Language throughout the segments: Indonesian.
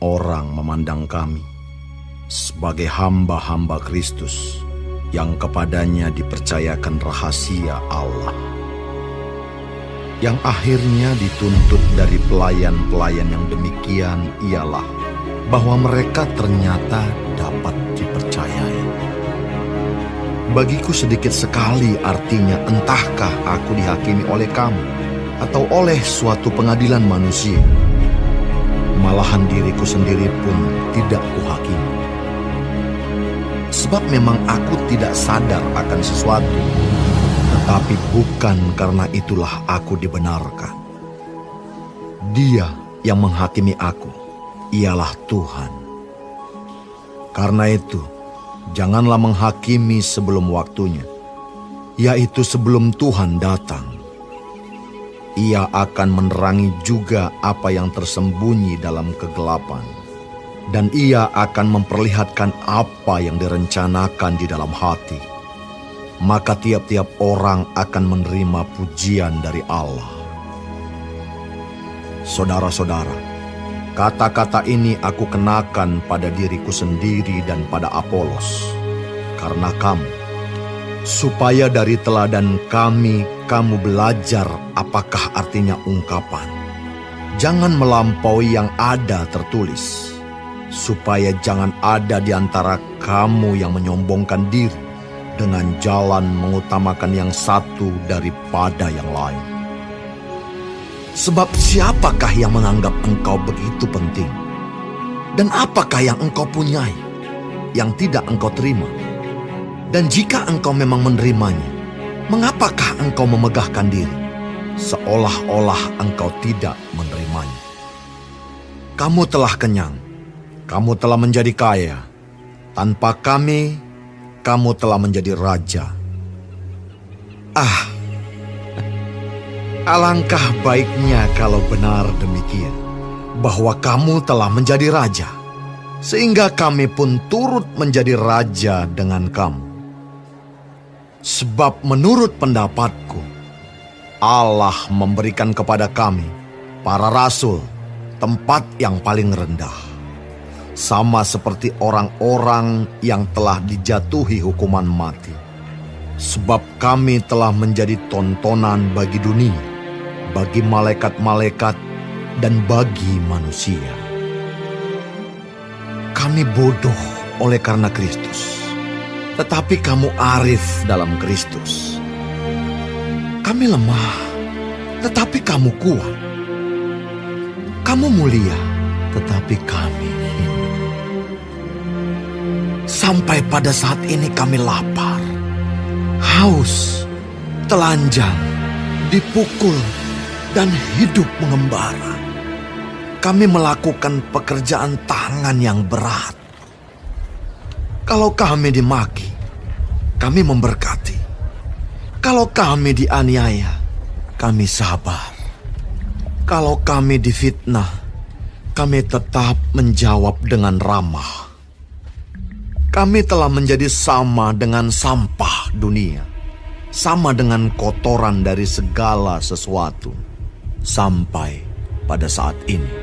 orang memandang kami sebagai hamba-hamba Kristus yang kepadanya dipercayakan rahasia Allah, yang akhirnya dituntut dari pelayan-pelayan yang demikian ialah bahwa mereka ternyata dapat dipercayai. Bagiku sedikit sekali artinya entahkah aku dihakimi oleh kamu atau oleh suatu pengadilan manusia. Malahan diriku sendiri pun tidak kuhakimi. Sebab memang aku tidak sadar akan sesuatu, tetapi bukan karena itulah aku dibenarkan. Dia yang menghakimi aku ialah Tuhan. Karena itu, janganlah menghakimi sebelum waktunya, yaitu sebelum Tuhan datang. Ia akan menerangi juga apa yang tersembunyi dalam kegelapan, dan ia akan memperlihatkan apa yang direncanakan di dalam hati. Maka tiap-tiap orang akan menerima pujian dari Allah. Saudara-saudara, kata-kata ini aku kenakan pada diriku sendiri dan pada Apolos, karena kamu, supaya dari teladan kami kamu belajar apakah artinya ungkapan. Jangan melampaui yang ada tertulis, supaya jangan ada di antara kamu yang menyombongkan diri dengan jalan mengutamakan yang satu daripada yang lain. Sebab siapakah yang menganggap engkau begitu penting? Dan apakah yang engkau punyai yang tidak engkau terima? Dan jika engkau memang menerimanya, mengapakah engkau memegahkan diri seolah-olah engkau tidak menerimanya? Kamu telah kenyang, kamu telah menjadi kaya. Tanpa kami, kamu telah menjadi raja. Alangkah baiknya kalau benar demikian, bahwa kamu telah menjadi raja, sehingga kami pun turut menjadi raja dengan kamu. Sebab menurut pendapatku, Allah memberikan kepada kami, para rasul, tempat yang paling rendah, sama seperti orang-orang yang telah dijatuhi hukuman mati. Sebab kami telah menjadi tontonan bagi dunia, bagi malaikat-malaikat, dan bagi manusia. Kami bodoh oleh karena Kristus, tetapi kamu arif dalam Kristus. Kami lemah, tetapi kamu kuat. Kamu mulia, tetapi kami hina. Sampai pada saat ini kami lapar, haus, telanjang, dipukul, dan hidup mengembara. Kami melakukan pekerjaan tangan yang berat. Kalau kami dimaki, kami memberkati. Kalau kami dianiaya, kami sabar. Kalau kami difitnah, kami tetap menjawab dengan ramah. Kami telah menjadi sama dengan sampah dunia, sama dengan kotoran dari segala sesuatu, sampai pada saat ini.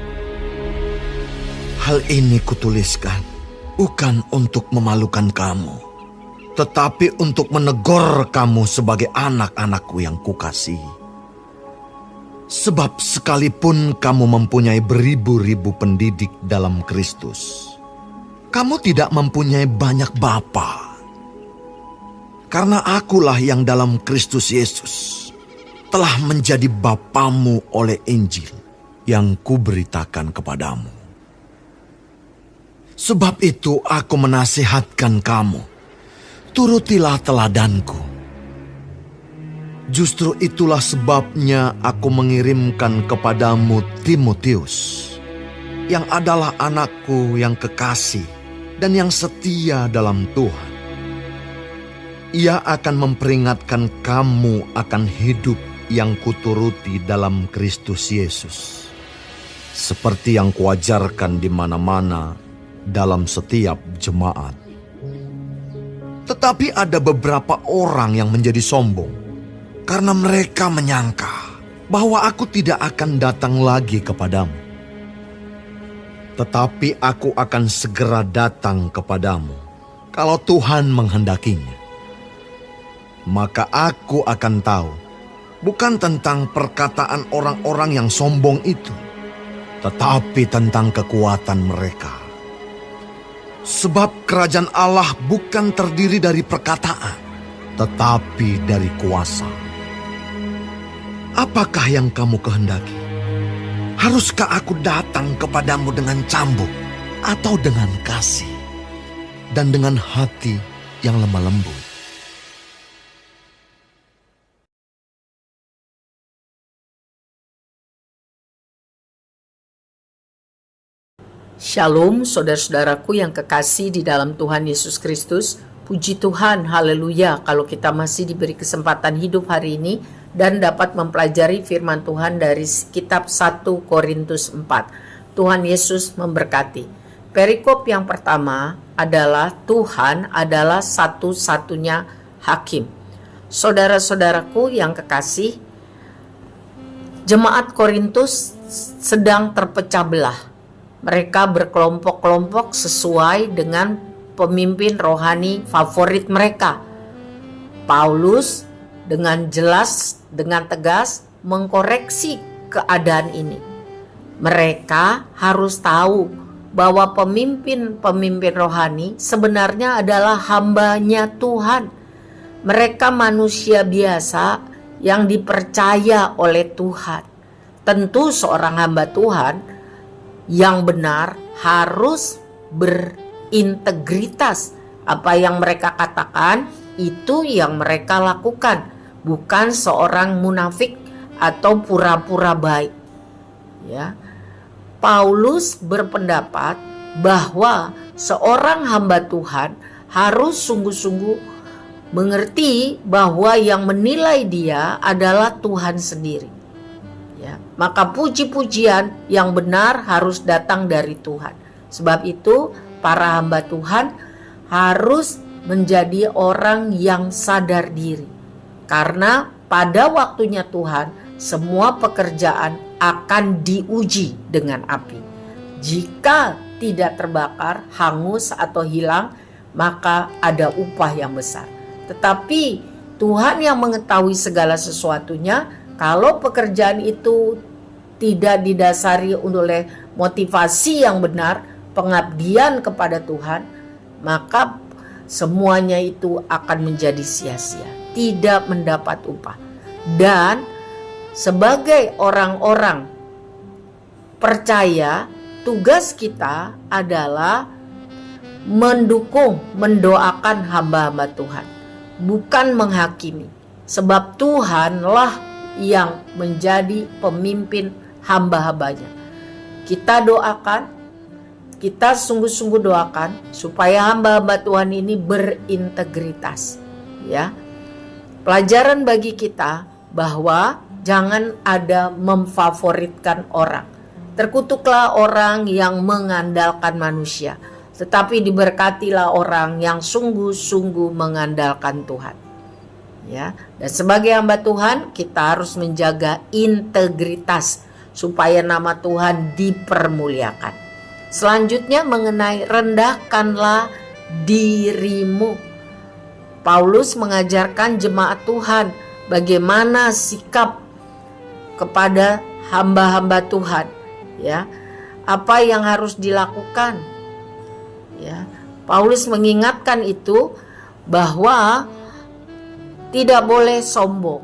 Hal ini kutuliskan bukan untuk memalukan kamu, tetapi untuk menegur kamu sebagai anak-anakku yang kukasihi. Sebab sekalipun kamu mempunyai beribu-ribu pendidik dalam Kristus, kamu tidak mempunyai banyak bapa. Karena akulah yang dalam Kristus Yesus telah menjadi bapamu oleh Injil yang kuberitakan kepadamu. Sebab itu aku menasihatkan kamu, turutilah teladanku. Justru itulah sebabnya aku mengirimkan kepadamu Timotius, yang adalah anakku yang kekasih dan yang setia dalam Tuhan. Ia akan memperingatkan kamu akan hidup yang kuturuti dalam Kristus Yesus, seperti yang kuajarkan di mana-mana dalam setiap jemaat. Tetapi ada beberapa orang yang menjadi sombong, karena mereka menyangka bahwa aku tidak akan datang lagi kepadamu. Tetapi aku akan segera datang kepadamu, kalau Tuhan menghendakinya. Maka aku akan tahu, bukan tentang perkataan orang-orang yang sombong itu, tetapi tentang kekuatan mereka. Sebab kerajaan Allah bukan terdiri dari perkataan, tetapi dari kuasa. Apakah yang kamu kehendaki? Haruskah aku datang kepadamu dengan cambuk, atau dengan kasih, dan dengan hati yang lemah lembut? Shalom saudara-saudaraku yang kekasih di dalam Tuhan Yesus Kristus. Puji Tuhan, haleluya, kalau kita masih diberi kesempatan hidup hari ini dan dapat mempelajari firman Tuhan dari kitab 1 Korintus 4. Tuhan Yesus memberkati. Perikop yang pertama adalah Tuhan adalah satu-satunya hakim. Saudara-saudaraku yang kekasih, jemaat Korintus sedang terpecah belah. Mereka berkelompok-kelompok sesuai dengan pemimpin rohani favorit mereka. Paulus dengan jelas, dengan tegas mengkoreksi keadaan ini. Mereka harus tahu bahwa pemimpin-pemimpin rohani sebenarnya adalah hambanya Tuhan. Mereka manusia biasa yang dipercaya oleh Tuhan. Tentu seorang hamba Tuhan yang benar harus berintegritas. Apa yang mereka katakan itu yang mereka lakukan, bukan seorang munafik atau pura-pura baik. Ya. Paulus berpendapat bahwa seorang hamba Tuhan harus sungguh-sungguh mengerti bahwa yang menilai dia adalah Tuhan sendiri. Ya, maka puji-pujian yang benar harus datang dari Tuhan. Sebab itu para hamba Tuhan harus menjadi orang yang sadar diri. Karena pada waktunya Tuhan semua pekerjaan akan diuji dengan api. Jika tidak terbakar, hangus atau hilang, maka ada upah yang besar. Tetapi Tuhan yang mengetahui segala sesuatunya. Kalau pekerjaan itu tidak didasari oleh motivasi yang benar, pengabdian kepada Tuhan, maka semuanya itu akan menjadi sia-sia, tidak mendapat upah. Dan sebagai orang-orang percaya, tugas kita adalah mendukung, mendoakan hamba-hamba Tuhan, bukan menghakimi. Sebab Tuhanlah yang menjadi pemimpin hamba-hambanya. Kita doakan, kita sungguh-sungguh doakan supaya hamba-hamba Tuhan ini berintegritas. Ya, pelajaran bagi kita bahwa jangan ada memfavoritkan orang. Terkutuklah orang yang mengandalkan manusia, tetapi diberkatilah orang yang sungguh-sungguh mengandalkan Tuhan. Ya, dan sebagai hamba Tuhan kita harus menjaga integritas supaya nama Tuhan dipermuliakan. Selanjutnya mengenai rendahkanlah dirimu. Paulus mengajarkan jemaat Tuhan bagaimana sikap kepada hamba-hamba Tuhan, ya. Apa yang harus dilakukan? Ya. Paulus mengingatkan itu bahwa tidak boleh sombong,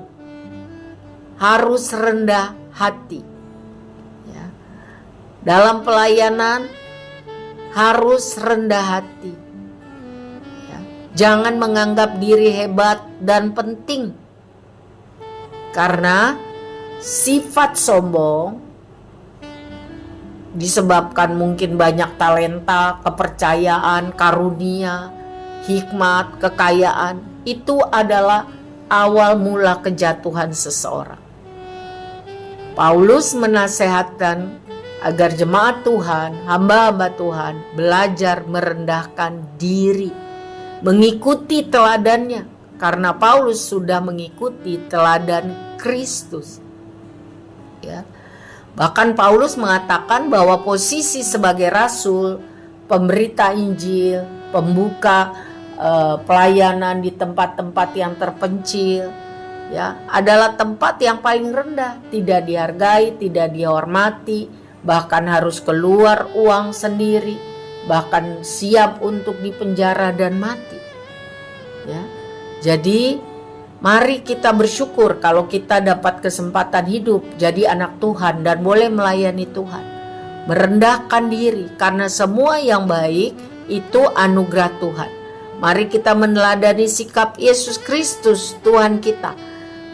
harus rendah hati. Ya. Dalam pelayanan harus rendah hati. Ya. Jangan menganggap diri hebat dan penting. Karena sifat sombong disebabkan mungkin banyak talenta, kepercayaan, karunia, hikmat, kekayaan. Itu adalah awal mula kejatuhan seseorang. Paulus menasehatkan agar jemaat Tuhan, hamba-hamba Tuhan belajar merendahkan diri, mengikuti teladannya, karena Paulus sudah mengikuti teladan Kristus. Ya. Bahkan Paulus mengatakan bahwa posisi sebagai rasul, pemberita Injil, pembuka pelayanan di tempat-tempat yang terpencil, ya, adalah tempat yang paling rendah, tidak dihargai, tidak dihormati, bahkan harus keluar uang sendiri, bahkan siap untuk dipenjara dan mati. Ya. Jadi mari kita bersyukur kalau kita dapat kesempatan hidup jadi anak Tuhan dan boleh melayani Tuhan. Merendahkan diri karena semua yang baik itu anugerah Tuhan. Mari kita meneladani sikap Yesus Kristus Tuhan kita,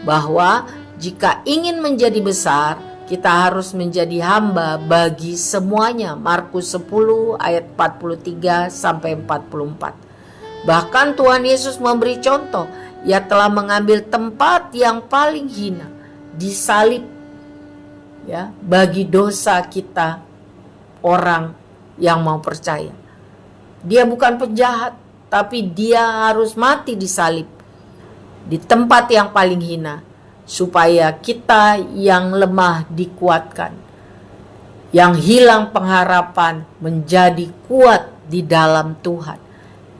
bahwa jika ingin menjadi besar, kita harus menjadi hamba bagi semuanya. Markus 10 ayat 43 sampai 44. Bahkan Tuhan Yesus memberi contoh. Ia telah mengambil tempat yang paling hina, disalib, ya, bagi dosa kita orang yang mau percaya. Dia bukan penjahat, tapi dia harus mati disalib di tempat yang paling hina, supaya kita yang lemah dikuatkan, yang hilang pengharapan menjadi kuat di dalam Tuhan,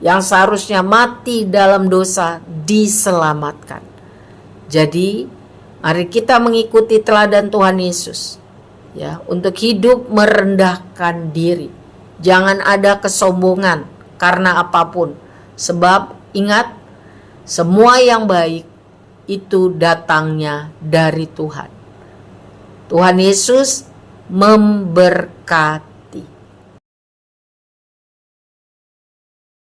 yang seharusnya mati dalam dosa diselamatkan. Jadi mari kita mengikuti teladan Tuhan Yesus, ya, untuk hidup merendahkan diri. Jangan ada kesombongan karena apapun, sebab ingat, semua yang baik itu datangnya dari Tuhan. Tuhan Yesus memberkati.